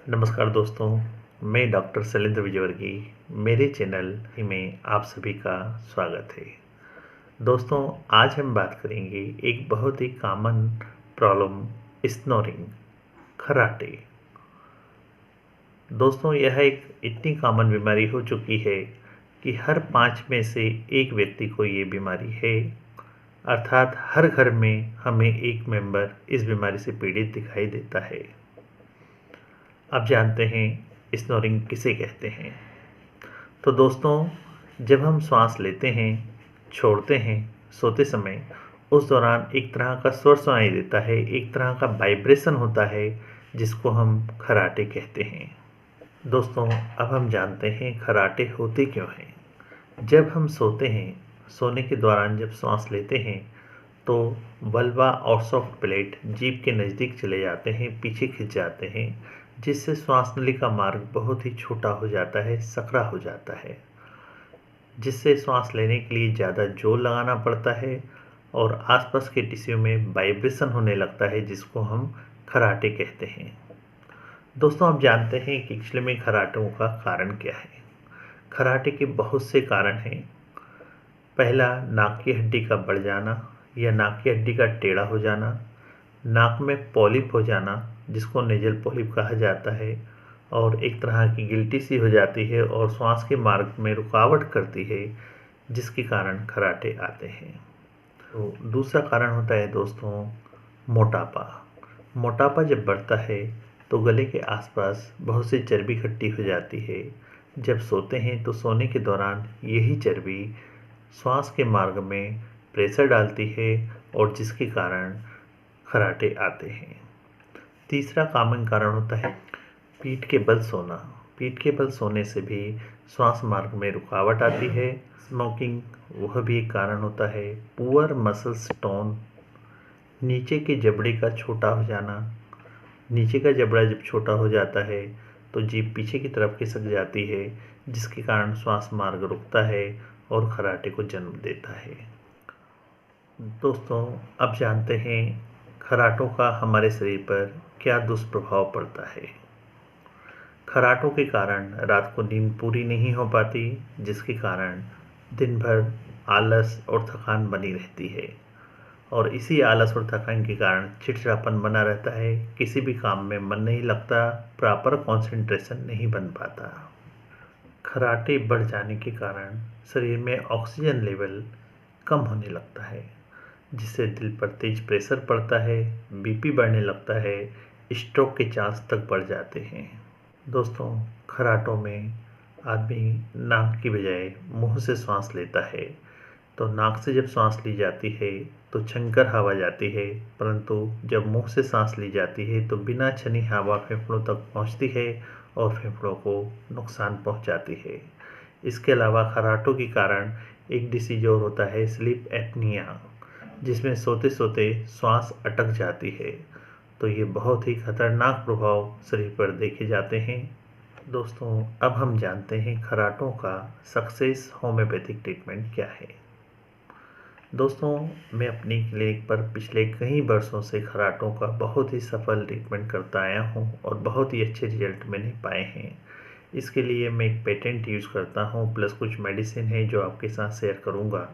नमस्कार दोस्तों, मैं डॉक्टर शैलेंद्र विजयवर्गीय। मेरे चैनल में आप सभी का स्वागत है। दोस्तों, आज हम बात करेंगे एक बहुत ही कॉमन प्रॉब्लम, स्नोरिंग, खर्राटे। दोस्तों, यह एक इतनी कॉमन बीमारी हो चुकी है कि हर 5 में से एक व्यक्ति को ये बीमारी है। अर्थात हर घर में हमें एक मेंबर इस बीमारी से पीड़ित दिखाई देता है। आप जानते हैं स्नोरिंग किसे कहते हैं। तो दोस्तों, जब हम श्वास लेते हैं, छोड़ते हैं, सोते समय, उस दौरान एक तरह का स्वर सुनाई देता है, एक तरह का वाइब्रेशन होता है जिसको हम खर्राटे कहते हैं। दोस्तों, अब हम जानते हैं खर्राटे होते क्यों हैं। जब हम सोते हैं, सोने के दौरान जब श्वास लेते हैं तो वल्वा और सॉफ्ट प्लेट जीभ के नज़दीक चले जाते हैं, पीछे खिंच जाते हैं, जिससे श्वास नली का मार्ग बहुत ही छोटा हो जाता है, सकरा हो जाता है, जिससे श्वास लेने के लिए ज़्यादा जोर लगाना पड़ता है और आसपास के टिश्यू में वाइब्रेशन होने लगता है, जिसको हम खर्राटे कहते हैं। दोस्तों, आप जानते हैं कि एक्चुअली में खर्राटों का कारण क्या है। खर्राटे के बहुत से कारण हैं। पहला, नाक की हड्डी का बढ़ जाना या नाक की हड्डी का टेढ़ा हो जाना, नाक में पॉलिप हो जाना जिसको नेजल पॉलिप कहा जाता है, और एक तरह की गिल्टी सी हो जाती है और श्वास के मार्ग में रुकावट करती है, जिसके कारण खर्राटे आते हैं। तो दूसरा कारण होता है दोस्तों, मोटापा। मोटापा जब बढ़ता है तो गले के आसपास बहुत सी चर्बी इकट्ठी हो जाती है। जब सोते हैं तो सोने के दौरान यही चर्बी श्वास के मार्ग में प्रेशर डालती है और जिसके कारण खर्राटे आते हैं। तीसरा कॉमन कारण होता है पीठ के बल सोना। पीठ के बल सोने से भी श्वास मार्ग में रुकावट आती है। स्मोकिंग, वह भी एक कारण होता है। पुअर मसल्स टोन, नीचे के जबड़े का छोटा हो जाना। नीचे का जबड़ा जब छोटा हो जाता है तो जीभ पीछे की तरफ खिसक जाती है, जिसके कारण श्वास मार्ग रुकता है और खर्राटे को जन्म देता है। दोस्तों, अब जानते हैं खर्राटों का हमारे शरीर पर क्या दुष्प्रभाव पड़ता है। खर्राटों के कारण रात को नींद पूरी नहीं हो पाती, जिसके कारण दिन भर आलस और थकान बनी रहती है, और इसी आलस और थकान के कारण चिड़चिड़ापन बना रहता है। किसी भी काम में मन नहीं लगता, प्रॉपर कंसंट्रेशन नहीं बन पाता। खर्राटे बढ़ जाने के कारण शरीर में ऑक्सीजन लेवल कम होने लगता है, जिससे दिल पर तेज प्रेशर पड़ता है, बीपी बढ़ने लगता है, स्ट्रोक के चांस तक बढ़ जाते हैं। दोस्तों, खर्राटों में आदमी नाक की बजाय मुंह से सांस लेता है, तो नाक से जब सांस ली जाती है तो छनकर हवा जाती है, परंतु जब मुंह से सांस ली जाती है तो बिना छनी हवा फेफड़ों तक पहुंचती है और फेफड़ों को नुकसान पहुंचाती है। इसके अलावा खर्राटों के कारण एक डिसीज और होता है, स्लीप एपनिया, जिसमें सोते सोते श्वास अटक जाती है। तो ये बहुत ही खतरनाक प्रभाव शरीर पर देखे जाते हैं। दोस्तों, अब हम जानते हैं खर्राटों का सक्सेस होम्योपैथिक ट्रीटमेंट क्या है। दोस्तों, मैं अपनी क्लिनिक पर पिछले कई वर्षों से खर्राटों का बहुत ही सफल ट्रीटमेंट करता आया हूं और बहुत ही अच्छे रिजल्ट मैंने पाए हैं। इसके लिए मैं एक पेटेंट यूज़ करता हूं, प्लस कुछ मेडिसिन है जो आपके साथ शेयर करूंगा।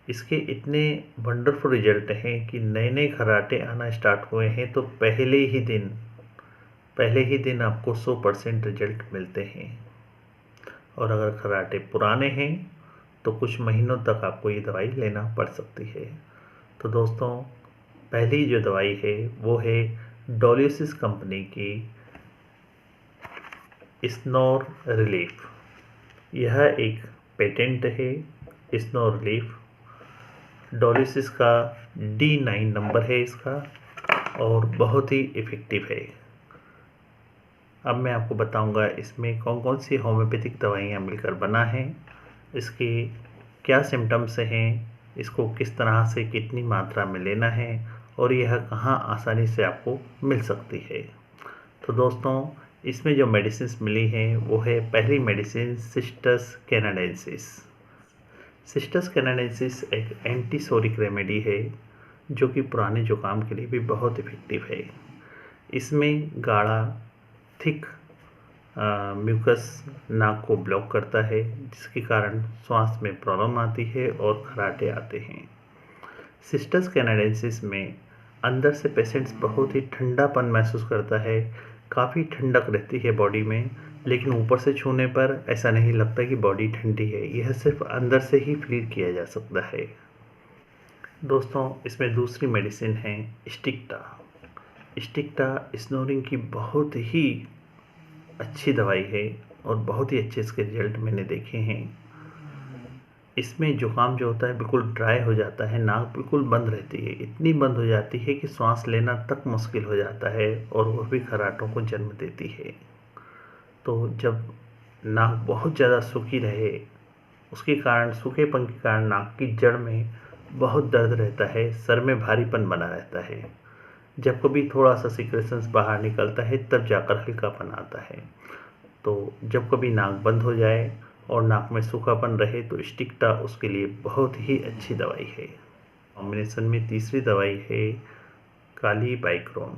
इसके इतने वंडरफुल रिजल्ट हैं कि नए नए खर्राटे आना स्टार्ट हुए हैं तो पहले ही दिन आपको 100% रिजल्ट मिलते हैं, और अगर खर्राटे पुराने हैं तो कुछ महीनों तक आपको ये दवाई लेना पड़ सकती है। तो दोस्तों, पहली जो दवाई है वो है डोलियोसिस कंपनी की स्नोर रिलीफ। यह एक पेटेंट है। स्नोर रिलीफ डोलियोसिस का D9 नंबर है इसका, और बहुत ही इफ़ेक्टिव है। अब मैं आपको बताऊंगा इसमें कौन कौन सी होम्योपैथिक दवाइयाँ मिलकर बना है, इसके क्या सिम्टम्स हैं, इसको किस तरह से कितनी मात्रा में लेना है, और यह कहाँ आसानी से आपको मिल सकती है। तो दोस्तों, इसमें जो मेडिसिन मिली हैं वो है, पहली medicine cysts canadensis. Cysts canadensis एक एंटीसोरिक रेमेडी है जो कि पुराने जुकाम के लिए भी बहुत इफ़ेक्टिव है। इसमें गाढ़ा थिक म्यूकस नाक को ब्लॉक करता है, जिसके कारण श्वास में प्रॉब्लम आती है और खराटे आते हैं। सिस्टस कैनाडेंसिस में अंदर से पेशेंट्स बहुत ही ठंडापन महसूस करता है, काफ़ी ठंडक रहती है बॉडी में, लेकिन ऊपर से छूने पर ऐसा नहीं लगता कि बॉडी ठंडी है। यह सिर्फ अंदर से ही फील किया जा सकता है। दोस्तों, इसमें दूसरी मेडिसिन है स्टिक्टा। स्टिक्टा स्नोरिंग की बहुत ही अच्छी दवाई है और बहुत ही अच्छे इसके रिजल्ट मैंने देखे हैं। इसमें जुकाम जो होता है बिल्कुल ड्राई हो जाता है, नाक बिल्कुल बंद रहती है, इतनी बंद हो जाती है कि सांस लेना तक मुश्किल हो जाता है और वह भी खर्राटों को जन्म देती है। तो जब नाक बहुत ज़्यादा सूखी रहे, उसके कारण सूखेपन के कारण नाक की जड़ में बहुत दर्द रहता है, सर में भारीपन बना रहता है। जब कभी थोड़ा सा सिक्रेशंस बाहर निकलता है तब जाकर हल्कापन आता है। तो जब कभी नाक बंद हो जाए और नाक में सूखापन रहे तो स्टिक्टा उसके लिए बहुत ही अच्छी दवाई है। कॉम्बिनेशन में तीसरी दवाई है काली बाइक्रोम।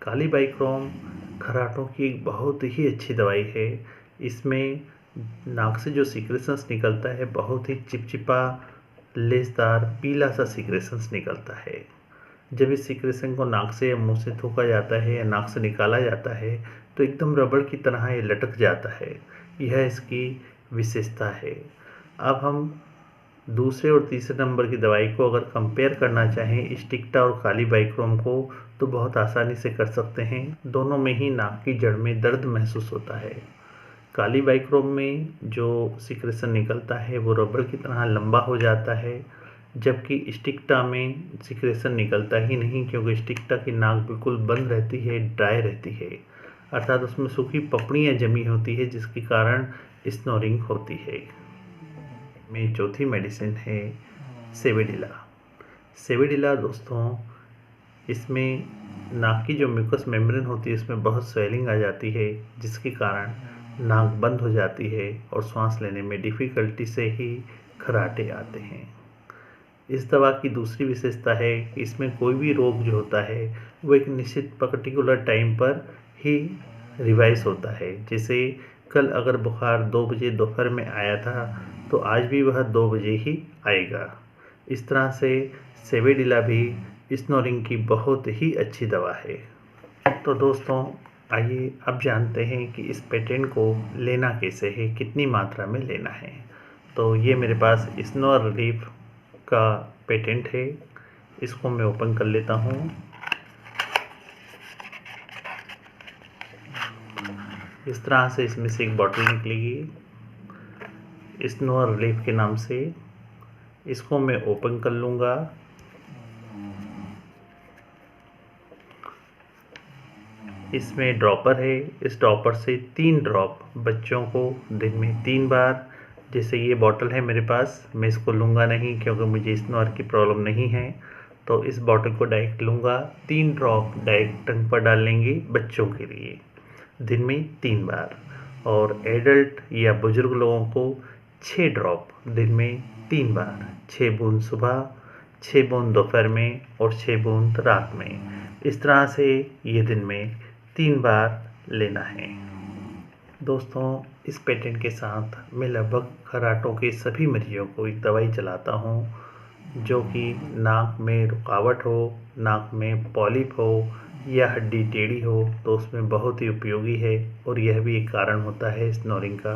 काली बाइक्रोम खर्राटों की एक बहुत ही अच्छी दवाई है। इसमें नाक से जो सिक्रेशंस निकलता है बहुत ही चिपचिपा लेसदार पीला सा सिक्रेशंस निकलता है। जब इस सिक्रेशन को नाक से या मुंह से थूका जाता है या नाक से निकाला जाता है तो एकदम रबड़ की तरह ये लटक जाता है। यह इसकी विशेषता है। अब हम दूसरे और तीसरे नंबर की दवाई को अगर कंपेयर करना चाहें स्टिक्टा और काली बाइक्रोम को, तो बहुत आसानी से कर सकते हैं। दोनों में ही नाक की जड़ में दर्द महसूस होता है। काली बाइक्रोम में जो सिक्रेशन निकलता है वो रबड़ की तरह लंबा हो जाता है, जबकि स्टिक्टा में सिक्रेशन निकलता ही नहीं, क्योंकि स्टिक्टा की नाक बिल्कुल बंद रहती है, ड्राई रहती है, अर्थात उसमें सूखी पपड़ियाँ जमी होती है, जिसके कारण स्नोरिंग होती है। में चौथी मेडिसिन है सेवेडिला। सेवेडिला दोस्तों, इसमें नाक की जो म्यूकस मेम्ब्रेन होती है इसमें बहुत स्वेलिंग आ जाती है, जिसके कारण नाक बंद हो जाती है और सांस लेने में डिफ़िकल्टी से ही खर्राटे आते हैं। इस दवा की दूसरी विशेषता है कि इसमें कोई भी रोग जो होता है वो एक निश्चित पर्टिकुलर टाइम पर ही रिवाइज होता है। जैसे कल अगर बुखार 2 बजे दोपहर में आया था तो आज भी वह 2 बजे ही आएगा। इस तरह से सेवेडिला भी स्नोरिंग की बहुत ही अच्छी दवा है। तो दोस्तों, आइए अब जानते हैं कि इस पेटेंट को लेना कैसे है, कितनी मात्रा में लेना है। तो ये मेरे पास स्नोर रिलीफ का पेटेंट है। इसको मैं ओपन कर लेता हूँ। इस तरह से इसमें से एक बॉटल निकलेगी स्नोर रिलीफ के नाम से। इसको मैं ओपन कर लूँगा। इसमें ड्रॉपर है। इस ड्रॉपर से 3 ड्रॉप बच्चों को दिन में 3 बार, जैसे ये बॉटल है मेरे पास, मैं इसको लूँगा नहीं क्योंकि मुझे स्नोर की प्रॉब्लम नहीं है, तो इस बॉटल को डायरेक्ट लूँगा। 3 ड्रॉप डायरेक्ट टंग पर डाल लेंगे बच्चों के लिए दिन में 3 बार, और एडल्ट या बुजुर्ग लोगों को 6 ड्रॉप दिन में 3 बार, 6 बूंद सुबह, 6 बूंद दोपहर में और 6 बूंद रात में। इस तरह से ये दिन में 3 बार लेना है। दोस्तों, इस पेटेंट के साथ मैं लगभग खर्राटों के सभी मरीजों को एक दवाई चलाता हूँ जो कि नाक में रुकावट हो, नाक में पॉलिप हो या हड्डी टेढ़ी हो तो उसमें बहुत ही उपयोगी है, और यह भी एक कारण होता है स्नोरिंग का।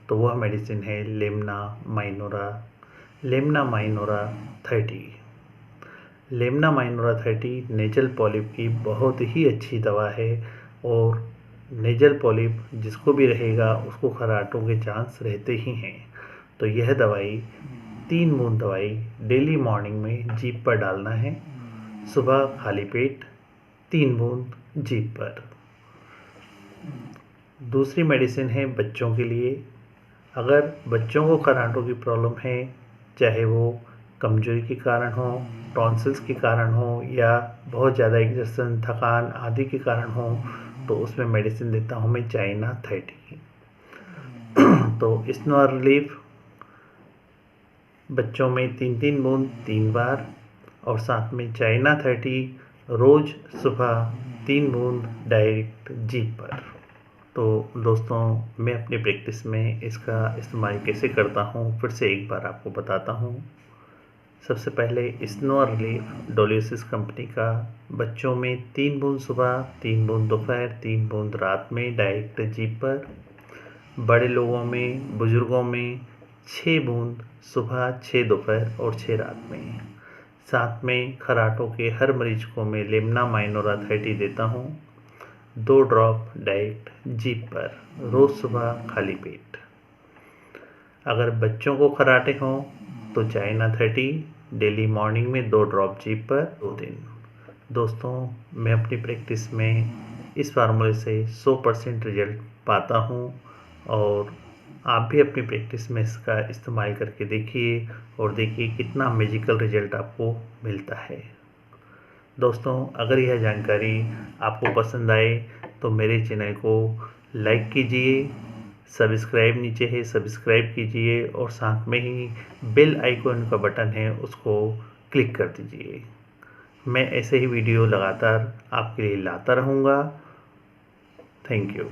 तो वह मेडिसिन है Lemna minora 30। Lemna minora 30 nasal polyp की बहुत ही अच्छी दवा है, और नेजल पॉलिप जिसको भी रहेगा उसको खर्राटों के चांस रहते ही हैं। तो यह दवाई 3 बूंद दवाई डेली मॉर्निंग में जीभ पर डालना है, सुबह खाली पेट 3 बूंद जीभ पर। दूसरी मेडिसिन है बच्चों के लिए। अगर बच्चों को खर्राटों की प्रॉब्लम है, चाहे वो कमजोरी के कारण हो, टॉन्सिल्स के कारण हो या बहुत ज़्यादा एक्सर्शन, थकान आदि के कारण हो, तो उसमें मेडिसिन देता हूँ मैं चाइना 30। तो स्नोर रिलीफ बच्चों में 3-3 बूंद 3 बार, और साथ में चाइना 30 रोज़ सुबह 3 बूंद डायरेक्ट जीभ पर। तो दोस्तों, मैं अपनी प्रैक्टिस में इसका इस्तेमाल कैसे करता हूँ फिर से एक बार आपको बताता हूँ। सबसे पहले स्नो रिलीफ डोलियोसिस कंपनी का बच्चों में 3 बूंद सुबह, 3 बूंद दोपहर, 3 बूंद रात में डायरेक्ट जीभ पर। बड़े लोगों में, बुजुर्गों में 6 बूंद सुबह, 6 दोपहर और 6 रात में। साथ में खराटों के हर मरीज को मैं लेमना माइनोरा 30 देता हूँ, 2 ड्रॉप डायरेक्ट जीभ पर, रोज़ सुबह खाली पेट। अगर बच्चों को खराटे हों तो चाइना 30 डेली मॉर्निंग में 2 ड्रॉप जीभ पर 2 दिन। दोस्तों, मैं अपनी प्रैक्टिस में इस फार्मूले से 100% रिजल्ट पाता हूँ और आप भी अपनी प्रैक्टिस में इसका इस्तेमाल करके देखिए और देखिए कितना मैजिकल रिजल्ट आपको मिलता है। दोस्तों, अगर यह जानकारी आपको पसंद आए तो मेरे चैनल को लाइक कीजिए, सब्सक्राइब नीचे है सब्सक्राइब कीजिए और साथ में ही बेल आइकॉन का बटन है उसको क्लिक कर दीजिए। मैं ऐसे ही वीडियो लगातार आपके लिए लाता रहूँगा। Thank you.